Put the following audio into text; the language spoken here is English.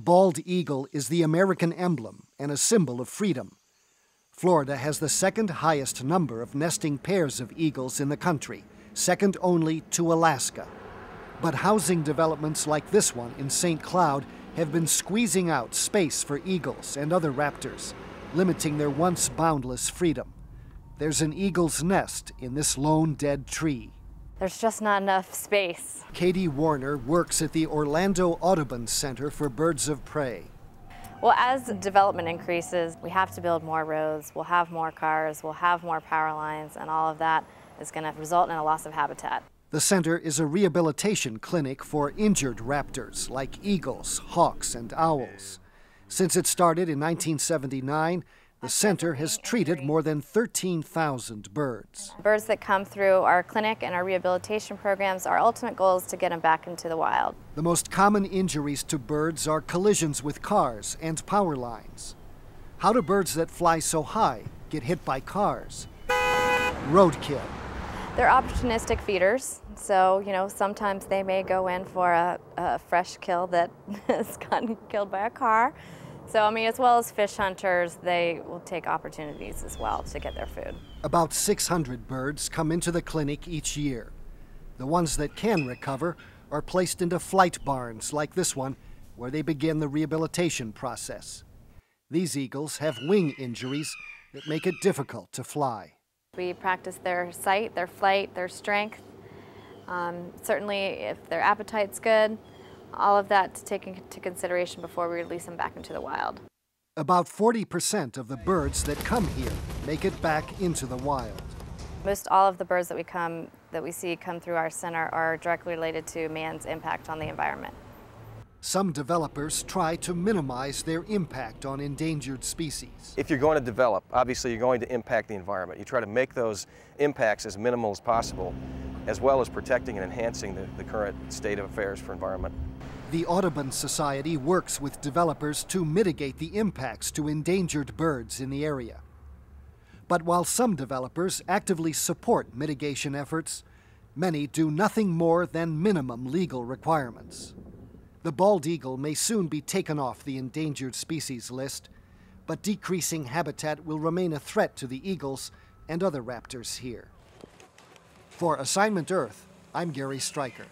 bald eagle is the American emblem and a symbol of freedom. Florida has the second highest number of nesting pairs of eagles in the country, second only to Alaska. But housing developments like this one in St. Cloud have been squeezing out space for eagles and other raptors, limiting their once boundless freedom. There's an eagle's nest in this lone dead tree. There's just not enough space. Katie Warner works at the Orlando Audubon Center for Birds of Prey. Well, as development increases, we have to build more roads, we'll have more cars, we'll have more power lines, and all of that is going to result in a loss of habitat. The center is a rehabilitation clinic for injured raptors like eagles, hawks, and owls. Since it started in 1979, the center has treated more than 13,000 birds. Birds that come through our clinic and our rehabilitation programs, our ultimate goal is to get them back into the wild. The most common injuries to birds are collisions with cars and power lines. How do birds that fly so high get hit by cars? Roadkill. They're opportunistic feeders, so sometimes they may go in for a fresh kill that has gotten killed by a car. So, as well as fish hunters, they will take opportunities as well to get their food. About 600 birds come into the clinic each year. The ones that can recover are placed into flight barns like this one, where they begin the rehabilitation process. These eagles have wing injuries that make it difficult to fly. We practice their sight, their flight, their strength. Certainly, if their appetite's good, all of that to take into consideration before we release them back into the wild. About 40% of the birds that come here make it back into the wild. Most all of the birds that we see come through our center are directly related to man's impact on the environment. Some developers try to minimize their impact on endangered species. If you're going to develop, obviously you're going to impact the environment. You try to make those impacts as minimal as possible, as well as protecting and enhancing the current state of affairs for environment. The Audubon Society works with developers to mitigate the impacts to endangered birds in the area. But while some developers actively support mitigation efforts, many do nothing more than minimum legal requirements. The bald eagle may soon be taken off the endangered species list, but decreasing habitat will remain a threat to the eagles and other raptors here. For Assignment Earth, I'm Gary Stryker.